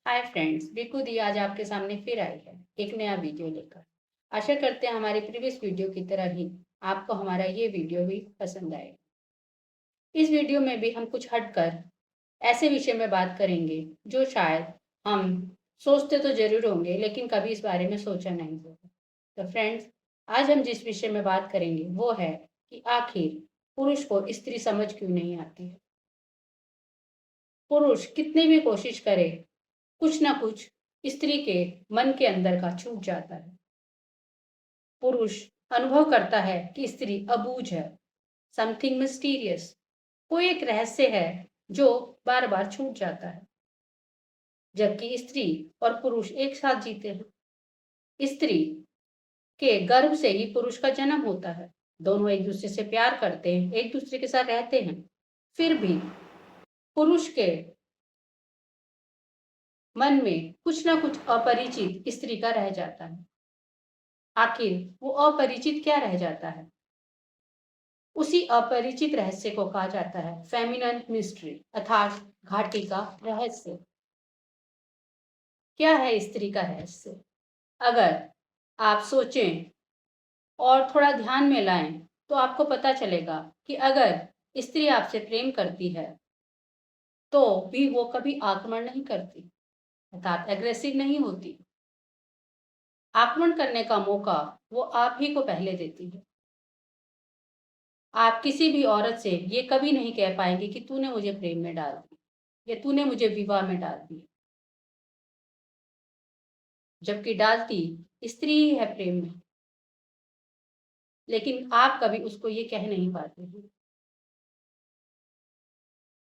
Hi friends, Biku दी आज आपके सामने फिर आई है एक नया वीडियो लेकर। आशा करते हैं हमारे प्रीवियस वीडियो की तरह ही आपको हमारा ये वीडियो भी पसंद आएगा। इस वीडियो में भी हम कुछ हटकर ऐसे विषय में बात करेंगे जो शायद हम सोचते तो जरूर होंगे लेकिन कभी इस बारे में सोचा नहीं होगा। तो फ्रेंड्स, आज हम जिस विषय में बात करेंगे वो है कि आखिर पुरुष को स्त्री समझ क्यों नहीं आती है। पुरुष कितनी भी कोशिश करे, कुछ ना कुछ स्त्री के मन के अंदर का छूट जाता है। पुरुष अनुभव करता है कि स्त्री अबूझ है, समथिंग मिस्टीरियस, कोई एक रहस्य है जो बार बार छूट जाता है। जबकि स्त्री और पुरुष एक साथ जीते हैं। स्त्री के गर्भ से ही पुरुष का जन्म होता है। दोनों एक दूसरे से प्यार करते हैं, एक दूसरे के साथ रहते हैं। फिर भी पुरुष के मन में कुछ ना कुछ अपरिचित स्त्री का रह जाता है। आखिर वो अपरिचित क्या रह जाता है? उसी अपरिचित रहस्य को कहा जाता है फेमिनन मिस्ट्री, अर्थात घाटी का रहस्य। क्या है स्त्री का रहस्य? अगर आप सोचें और थोड़ा ध्यान में लाएं तो आपको पता चलेगा कि अगर स्त्री आपसे प्रेम करती है तो भी वो कभी आक्रमण नहीं करती, अर्थात एग्रेसिव नहीं होती। आक्रमण करने का मौका वो आप ही को पहले देती है। आप किसी भी औरत से ये कभी नहीं कह पाएंगे कि तूने मुझे प्रेम में डाल दिया या तूने मुझे विवाह में डाल दिया। जबकि डालती स्त्री ही है प्रेम में, लेकिन आप कभी उसको ये कह नहीं पाते हैं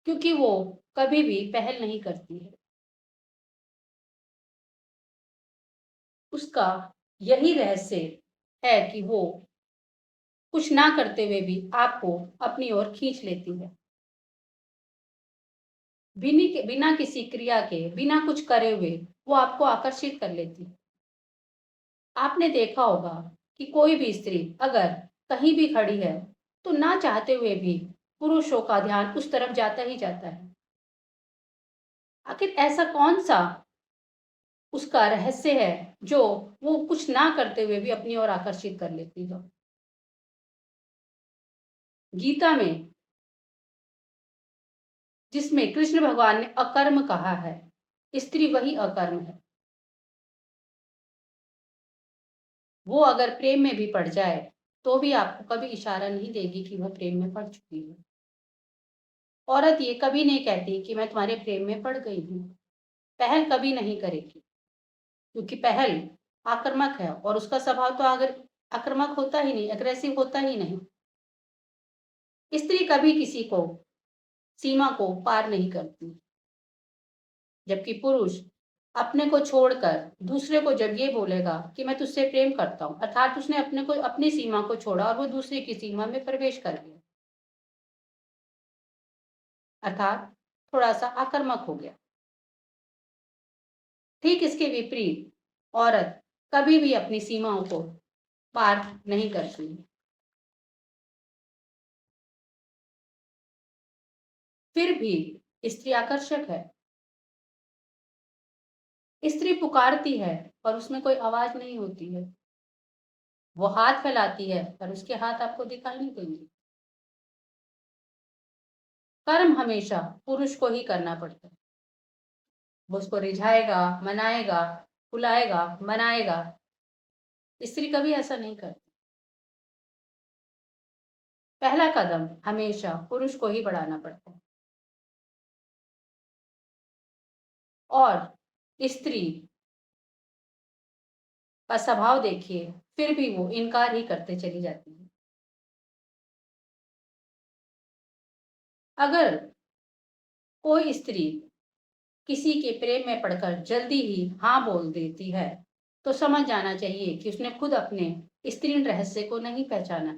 क्योंकि वो कभी भी पहल नहीं करती है। उसका यही रहस्य है कि वो कुछ ना करते हुए भी आपको अपनी ओर खींच लेती है। बिना किसी क्रिया के, बिना कुछ करे हुए वो आपको आकर्षित कर लेती है। आपने देखा होगा कि कोई भी स्त्री अगर कहीं भी खड़ी है तो ना चाहते हुए भी पुरुषों का ध्यान उस तरफ जाता ही जाता है। आखिर ऐसा कौन सा उसका रहस्य है जो वो कुछ ना करते हुए भी अपनी ओर आकर्षित कर लेती हो? गीता में जिसमें कृष्ण भगवान ने अकर्म कहा है, स्त्री वही अकर्म है। वो अगर प्रेम में भी पड़ जाए तो भी आपको कभी इशारा नहीं देगी कि वह प्रेम में पड़ चुकी है। औरत ये कभी नहीं कहती कि मैं तुम्हारे प्रेम में पड़ गई हूँ। पहल कभी नहीं करेगी क्योंकि पहल आक्रामक है और उसका स्वभाव तो अगर आक्रामक होता ही नहीं, अग्रेसिव होता ही नहीं। स्त्री कभी किसी को सीमा को पार नहीं करती, जबकि पुरुष अपने को छोड़कर दूसरे को जब ये बोलेगा कि मैं तुझसे प्रेम करता हूँ, अर्थात उसने अपने को अपनी सीमा को छोड़ा और वो दूसरे की सीमा में प्रवेश कर गया, अर्थात थोड़ा सा आक्रामक हो गया। ठीक इसके विपरीत औरत कभी भी अपनी सीमाओं को पार नहीं करती। फिर भी स्त्री आकर्षक है। स्त्री पुकारती है पर उसमें कोई आवाज नहीं होती है। वो हाथ फैलाती है पर उसके हाथ आपको दिखाई नहीं देंगे। कर्म हमेशा पुरुष को ही करना पड़ता है। वो उसको रिझाएगा, मनाएगा, बुलाएगा, मनाएगा। स्त्री कभी ऐसा नहीं करती। पहला कदम हमेशा पुरुष को ही बढ़ाना पड़ता है। और स्त्री का स्वभाव देखिए, फिर भी वो इनकार ही करते चली जाती है। अगर कोई स्त्री किसी के प्रेम में पड़कर जल्दी ही हाँ बोल देती है तो समझ जाना चाहिए कि उसने खुद अपने स्त्री रहस्य को नहीं पहचाना।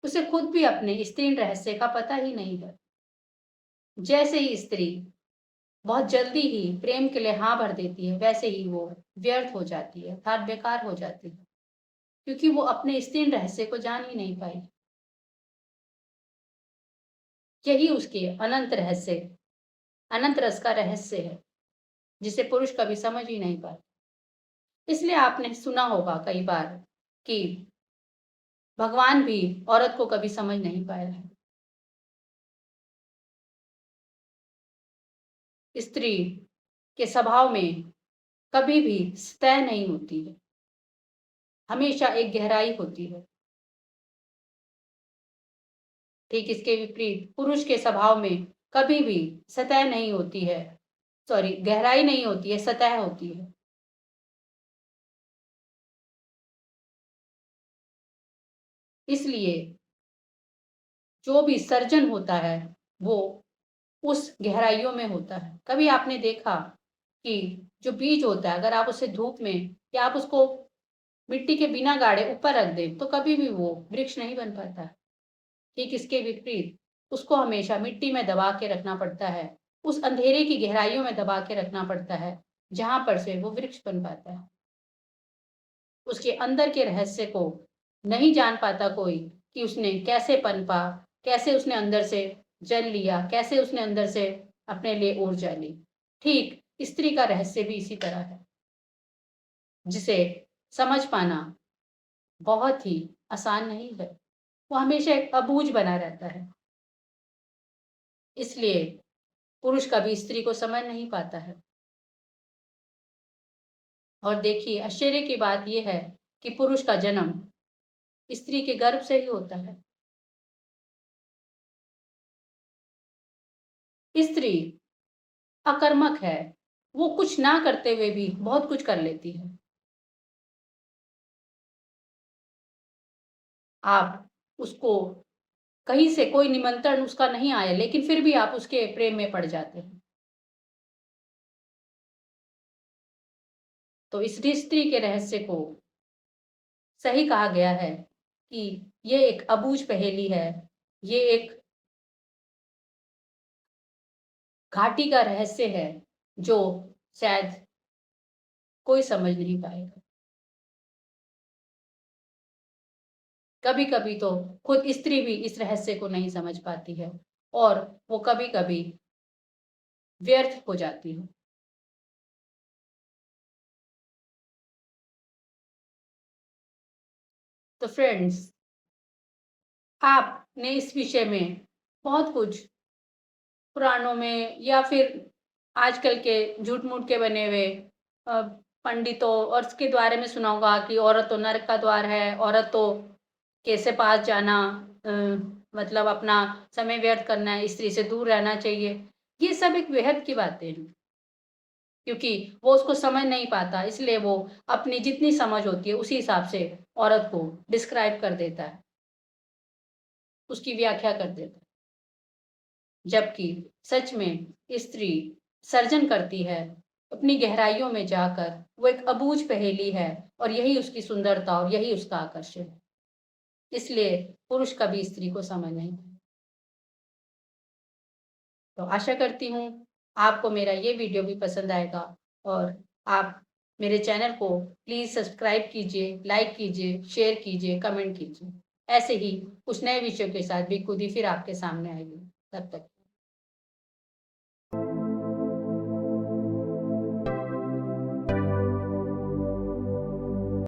उसे खुद भी अपने स्त्री रहस्य का पता ही नहीं है। जैसे ही स्त्री बहुत जल्दी ही प्रेम के लिए हाँ भर देती है वैसे ही वो व्यर्थ हो जाती है, अर्थात बेकार हो जाती है, क्योंकि वो अपने स्त्री रहस्य को जान ही नहीं पाई। यही उसके अनंत रहस्य अनंत रस का रहस्य है जिसे पुरुष कभी समझ ही नहीं पाता। इसलिए आपने सुना होगा कई बार कि भगवान भी औरत को कभी समझ नहीं पाया है। स्त्री के स्वभाव में कभी भी सतह नहीं होती है, हमेशा एक गहराई होती है। ठीक इसके विपरीत पुरुष के स्वभाव में कभी भी सतह नहीं होती है, सॉरी गहराई नहीं होती है, सतह होती है। इसलिए जो भी सर्जन होता है वो उस गहराइयों में होता है। कभी आपने देखा कि जो बीज होता है अगर आप उसे धूप में या आप उसको मिट्टी के बिना गाड़े ऊपर रख दें तो कभी भी वो वृक्ष नहीं बन पाता। ठीक इसके विपरीत उसको हमेशा मिट्टी में दबा के रखना पड़ता है, उस अंधेरे की गहराइयों में दबा के रखना पड़ता है जहां पर से वो वृक्ष बन पाता है। उसके अंदर के रहस्य को नहीं जान पाता कोई कि उसने कैसे पनपा, कैसे उसने अंदर से जल लिया, कैसे उसने अंदर से अपने लिए ऊर्जा ली। ठीक स्त्री का रहस्य भी इसी तरह है जिसे समझ पाना बहुत ही आसान नहीं है। वो हमेशा एक अबूझ बना रहता है। इसलिए पुरुष कभी स्त्री को समझ नहीं पाता है। और देखिए आश्चर्य की बात यह है कि पुरुष का जन्म स्त्री के गर्भ से ही होता है। स्त्री अकर्मक है, वो कुछ ना करते हुए भी बहुत कुछ कर लेती है। आप उसको कहीं से कोई निमंत्रण उसका नहीं आया लेकिन फिर भी आप उसके प्रेम में पड़ जाते हैं। तो इस स्त्री के रहस्य को सही कहा गया है कि ये एक अबूझ पहेली है, ये एक घाटी का रहस्य है जो शायद कोई समझ नहीं पाएगा। कभी कभी तो खुद स्त्री भी इस रहस्य को नहीं समझ पाती है और वो कभी कभी व्यर्थ हो जाती है। तो फ्रेंड्स, आपने इस विषय में बहुत कुछ पुराणों में या फिर आजकल के झूठ-मूठ के बने हुए अ, पंडितों और उसके द्वारे में सुना होगा कि औरत तो नर्क का द्वार है, औरत तो कैसे पास जाना, अ, मतलब अपना समय व्यर्थ करना है, स्त्री से दूर रहना चाहिए। ये सब एक बेहद की बातें हैं, क्योंकि वो उसको समझ नहीं पाता, इसलिए वो अपनी जितनी समझ होती है उसी हिसाब से औरत को डिस्क्राइब कर देता है, उसकी व्याख्या कर देता है। जबकि सच में स्त्री सर्जन करती है अपनी गहराइयों में जाकर। वो एक अबूझ पहेली है और यही उसकी सुंदरता और यही उसका आकर्षण है। इसलिए पुरुष कभी स्त्री को समझ नहीं। तो आशा करती हूँ आपको मेरा ये वीडियो भी पसंद आएगा और आप मेरे चैनल को प्लीज़ सब्सक्राइब कीजिए, लाइक कीजिए, शेयर कीजिए, कमेंट कीजिए। ऐसे ही कुछ नए विषयों के साथ भी खुद ही फिर आपके सामने आएगी। तब तक